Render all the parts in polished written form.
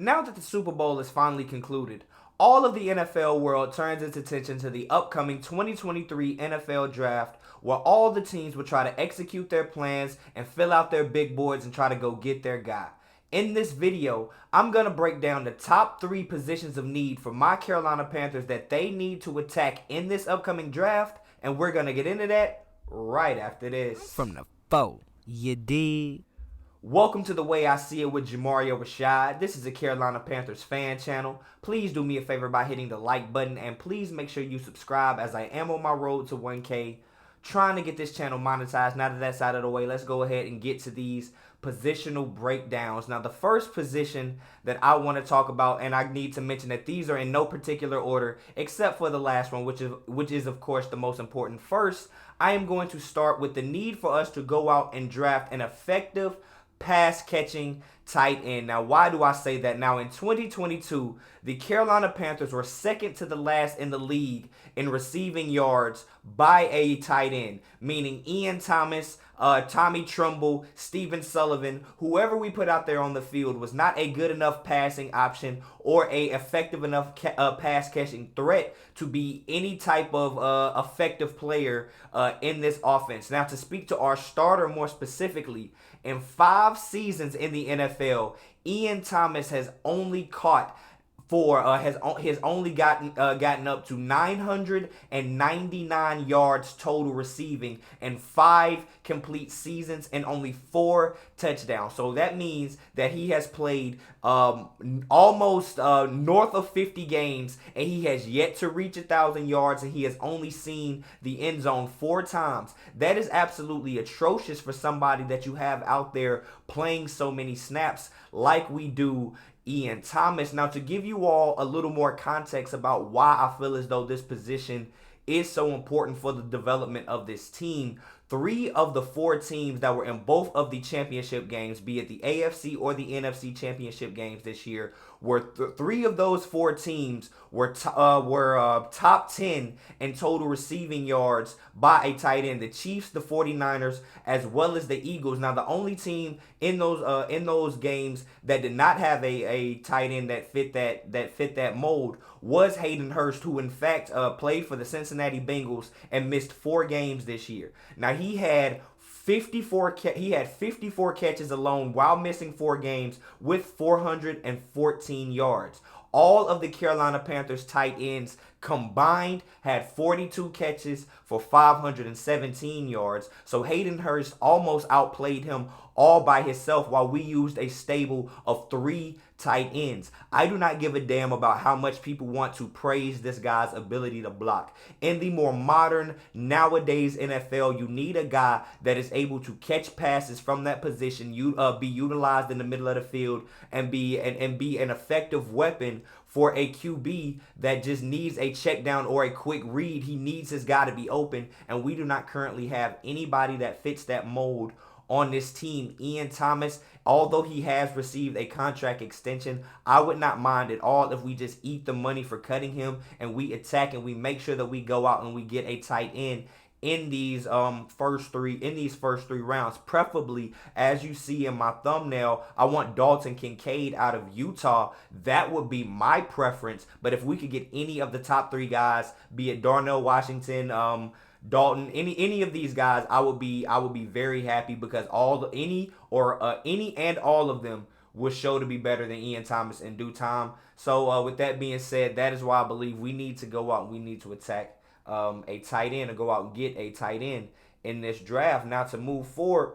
Now that the Super Bowl is finally concluded, all of the NFL world turns its attention to the upcoming 2023 NFL Draft, where all the teams will try to execute their plans and fill out their big boards and try to go get their guy. In this video, I'm going to break down the top 3 positions of need for my Carolina Panthers that they need to attack in this upcoming draft, and we're going to get into that right after this. From the foe, you dig? Welcome to The Way I See It with Jamario Rashad. This is a Carolina Panthers fan channel. Please do me a favor by hitting the like button, and please make sure you subscribe as I am on my road to 1K. Trying to get this channel monetized. Now that that's out of the way, let's go ahead and get to these positional breakdowns. Now, the first position that I want to talk about, and I need to mention that these are in no particular order except for the last one, which is of course the most important. First, I am going to start with the need for us to go out and draft an effective pass-catching tight end. Now, why do I say that? Now, in 2022, the Carolina Panthers were second to the last in the league in receiving yards by a tight end, meaning Ian Thomas, Tommy Trumbull, Stephen Sullivan, whoever we put out there on the field was not a good enough passing option or a effective enough pass-catching threat to be any type of effective player in this offense. Now, to speak to our starter more specifically, in 5 seasons in the NFL, Ian Thomas has only caught has only gotten up to 999 yards total receiving in 5 complete seasons and only 4 touchdowns. So that means that he has played almost north of 50 games, and he has yet to reach 1,000 yards, and he has only seen the end zone 4 times. That is absolutely atrocious for somebody that you have out there playing so many snaps like we do Ian Thomas. Now, to give you all a little more context about why I feel as though this position is so important for the development of this team, 3 of the 4 teams that were in both of the championship games, be it the AFC or the NFC championship games this year, were 3 of those 4 teams were top 10 in total receiving yards by a tight end. The Chiefs, the 49ers, as well as the Eagles. Now, the only team in those games that did not have a tight end that fit that mold was Hayden Hurst, who in fact played for the Cincinnati Bengals and missed 4 games this year. Now, he had 54 catches alone while missing 4 games with 414 yards. All of the Carolina Panthers tight ends combined had 42 catches for 517 yards. So Hayden Hurst almost outplayed him all by himself while we used a stable of 3 tight ends. I do not give a damn about how much people want to praise this guy's ability to block. In the more modern, nowadays NFL, you need a guy that is able to catch passes from that position, be utilized in the middle of the field, and be an effective weapon for a QB that just needs a check down or a quick read. He needs his guy to be open, and we do not currently have anybody that fits that mold on this team. Ian Thomas, although he has received a contract extension, I would not mind at all if we just eat the money for cutting him and we attack and we make sure that we go out and we get a tight end in these first three rounds. Preferably, as you see in my thumbnail, I want Dalton Kincaid out of Utah. That would be my preference. But if we could get any of the top 3 guys, be it Darnell Washington, Dalton, any of these guys, I would be very happy, because any and all of them will show to be better than Ian Thomas in due time. So with that being said, that is why I believe we need to go out and we need to attack a tight end, or go out and get a tight end in this draft. Now, to move forward,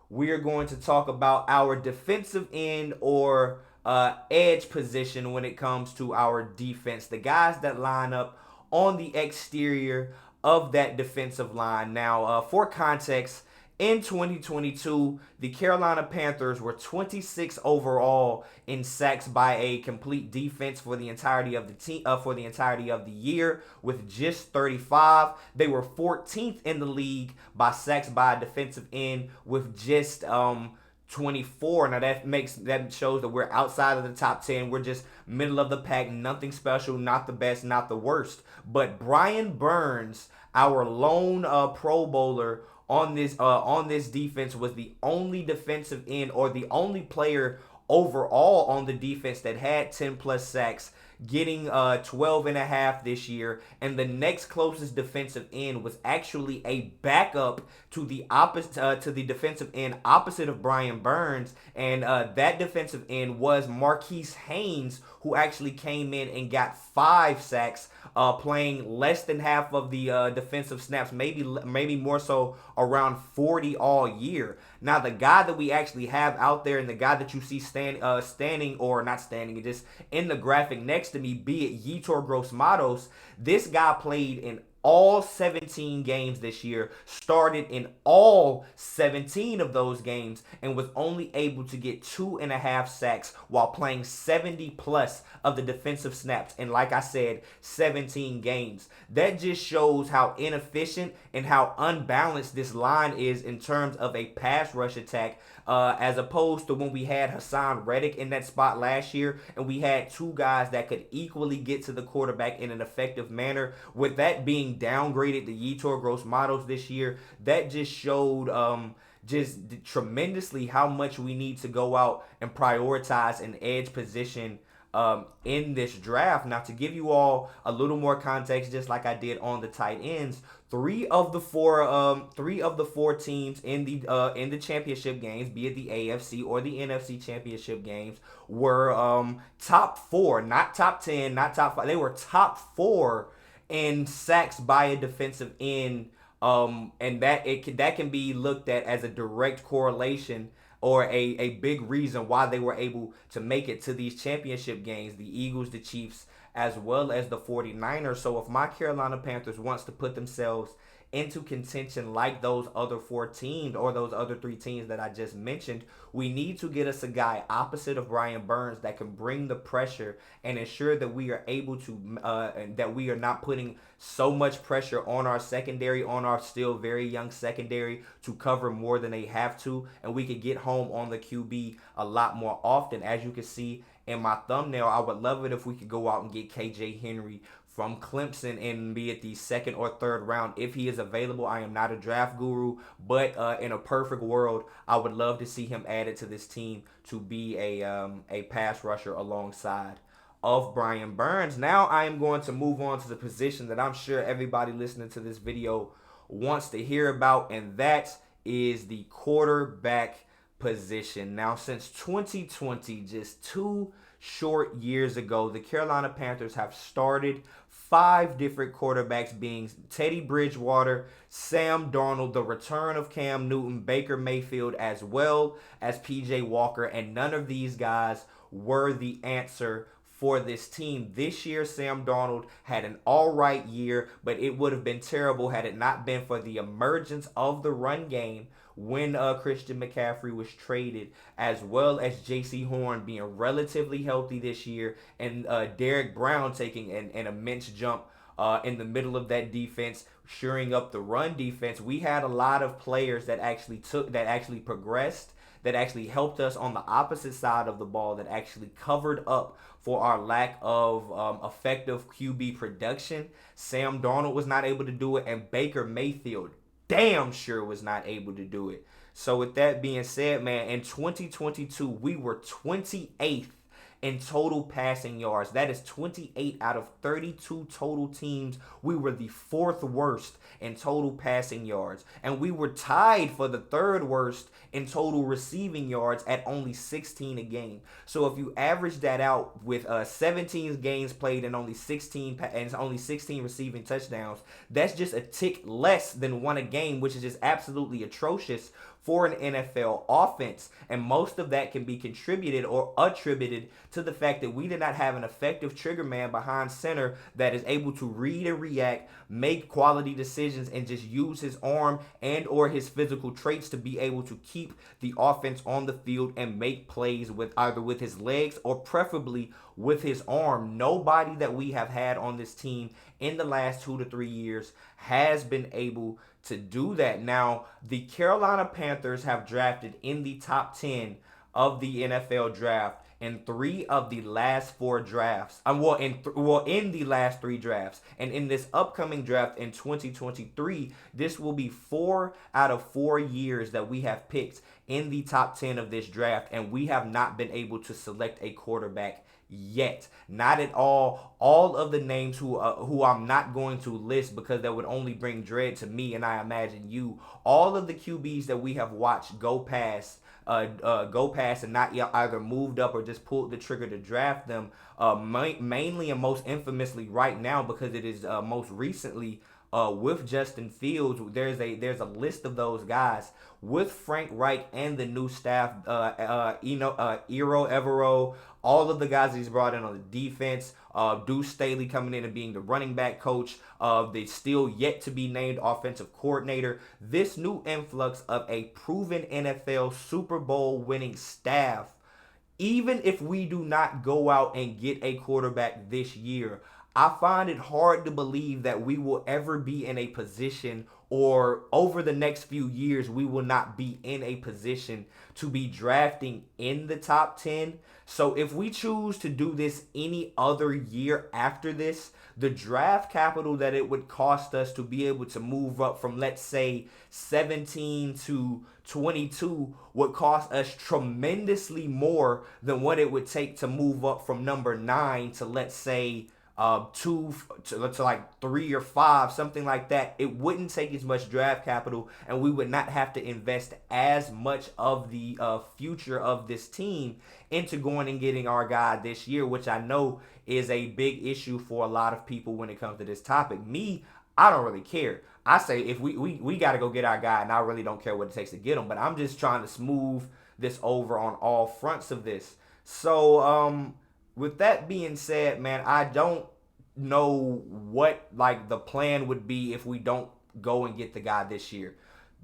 we are going to talk about our defensive end or edge position when it comes to our defense, the guys that line up on the exterior of that defensive line. Now, for context, in 2022, the Carolina Panthers were 26 overall in sacks by a complete defense for the entirety of the team, for the entirety of the year, with just 35. They were 14th in the league by sacks by a defensive end with just 24. Now that shows that we're outside of the top 10. We're just middle of the pack, nothing special, not the best, not the worst. But Brian Burns, our lone Pro Bowler on this defense, was the only defensive end, or the only player overall on the defense that had 10 plus sacks, getting 12 and a half this year. And the next closest defensive end was actually a backup to the opposite to the defensive end opposite of Brian Burns, and that defensive end was Marquise Haynes, who actually came in and got 5 sacks, playing less than half of the defensive snaps, maybe more so around 40 all year. Now the guy that we actually have out there, and the guy that you see standing or not standing, just in the graphic next to me, be it Yetur Gross-Matos, this guy played in all 17 games this year, started in all 17 of those games, and was only able to get 2.5 sacks while playing 70 plus of the defensive snaps. And like I said, 17 games. That just shows how inefficient and how unbalanced this line is in terms of a pass rush attack, as opposed to when we had Hassan Reddick in that spot last year, and we had two guys that could equally get to the quarterback in an effective manner. With that being downgraded to Yetur Gross-Matos this year, that just showed just tremendously how much we need to go out and prioritize an edge position in this draft. Now, to give you all a little more context, just like I did on the tight ends, three of the four teams in the championship games, be it the AFC or the NFC championship games, were top 4, not top 10, not top 5. They were top 4 in sacks by a defensive end, and that can be looked at as a direct correlation or a big reason why they were able to make it to these championship games, the Eagles, the Chiefs, as well as the 49ers. So if my Carolina Panthers wants to put themselves into contention like those other 4 teams or those other 3 teams that I just mentioned, we need to get us a guy opposite of Brian Burns that can bring the pressure and ensure that we are able to that we are not putting so much pressure on our secondary, on our still very young secondary, to cover more than they have to, and we could get home on the QB a lot more often. As you can see in my thumbnail, I would love it if we could go out and get KJ Henry from Clemson and be at the 2nd or 3rd round if he is available. I am not a draft guru, but in a perfect world, I would love to see him added to this team to be a pass rusher alongside of Brian Burns. Now I am going to move on to the position that I'm sure everybody listening to this video wants to hear about, and that is the quarterback position. Now, since 2020, just 2 short years ago, the Carolina Panthers have started 5 different quarterbacks, being Teddy Bridgewater, Sam Darnold, the return of Cam Newton, Baker Mayfield, as well as PJ Walker, and none of these guys were the answer for this team. This year, Sam Darnold had an all right year, but it would have been terrible had it not been for the emergence of the run game when Christian McCaffrey was traded, as well as J.C. Horn being relatively healthy this year, and Derek Brown taking an immense jump in the middle of that defense, shoring up the run defense. We had a lot of players that actually progressed, that actually helped us on the opposite side of the ball, that actually covered up for our lack of effective QB production. Sam Darnold was not able to do it, and Baker Mayfield damn sure was not able to do it. So with that being said, man, in 2022, we were 28th in total passing yards. That is 28 out of 32 total teams. We were the 4th worst in total passing yards, and we were tied for the 3rd worst in total receiving yards at only 16 a game. So if you average that out with 17 games played and only 16 receiving touchdowns, that's just a tick less than 1 a game, which is just absolutely atrocious for an NFL offense. And most of that can be contributed or attributed to the fact that we did not have an effective trigger man behind center that is able to read and react, make quality decisions, and just use his arm and or his physical traits to be able to keep the offense on the field and make plays with either with his legs or preferably with his arm. Nobody that we have had on this team in the last 2 to 3 years has been able to do that. Now, the Carolina Panthers have drafted in the top 10 of the NFL draft in 3 of the last 4 drafts. In the last 3 drafts, and in this upcoming draft in 2023, this will be 4 out of 4 years that we have picked in the top 10 of this draft, and we have not been able to select a quarterback yet. Not at all. All of the names who I'm not going to list because that would only bring dread to me and I imagine you. All of the QBs that we have watched go past and not either moved up or just pulled the trigger to draft them. Mainly and most infamously right now because it is most recently with Justin Fields. There's a list of those guys with Frank Reich and the new staff. Ero Evero, all of the guys that he's brought in on the defense. Deuce Staley coming in and being the running back coach. The still yet to be named offensive coordinator. This new influx of a proven NFL Super Bowl winning staff. Even if we do not go out and get a quarterback this year, I find it hard to believe that we will ever be in a position, or over the next few years, we will not be in a position to be drafting in the top 10. So if we choose to do this any other year after this, the draft capital that it would cost us to be able to move up from, let's say, 17 to 22 would cost us tremendously more than what it would take to move up from number 9 to, let's say, 2 to like 3 or 5, something like that. It wouldn't take as much draft capital, and we would not have to invest as much of the future of this team into going and getting our guy this year, which I know is a big issue for a lot of people when it comes to this topic. Me, I don't really care. I say if we got to go get our guy, and I really don't care what it takes to get him, but I'm just trying to smooth this over on all fronts of this. So, with that being said, man, I don't know what like the plan would be if we don't go and get the guy this year.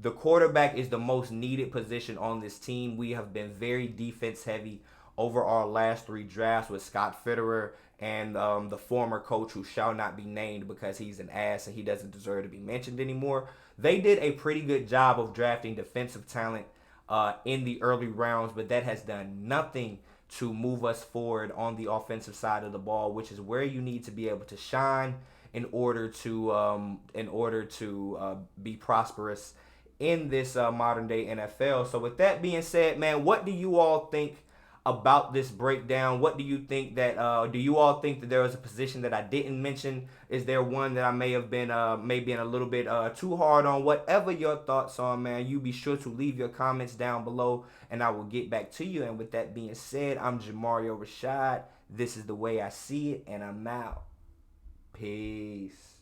The quarterback is the most needed position on this team. We have been very defense heavy over our last 3 drafts with Scott Fitterer and the former coach who shall not be named because he's an ass and he doesn't deserve to be mentioned anymore. They did a pretty good job of drafting defensive talent in the early rounds, but that has done nothing to move us forward on the offensive side of the ball, which is where you need to be able to shine in order to be prosperous in this modern day NFL. So with that being said, man, what do you all think about this breakdown? What do you think that do you all think that there was a position that I didn't mention? Is there one that I may have been maybe in a little bit too hard on? Whatever your thoughts are, man, you be sure to leave your comments down below and I will get back to you. And with that being said, I'm Jamario Rashad. This is the way I see it, and I'm out. Peace.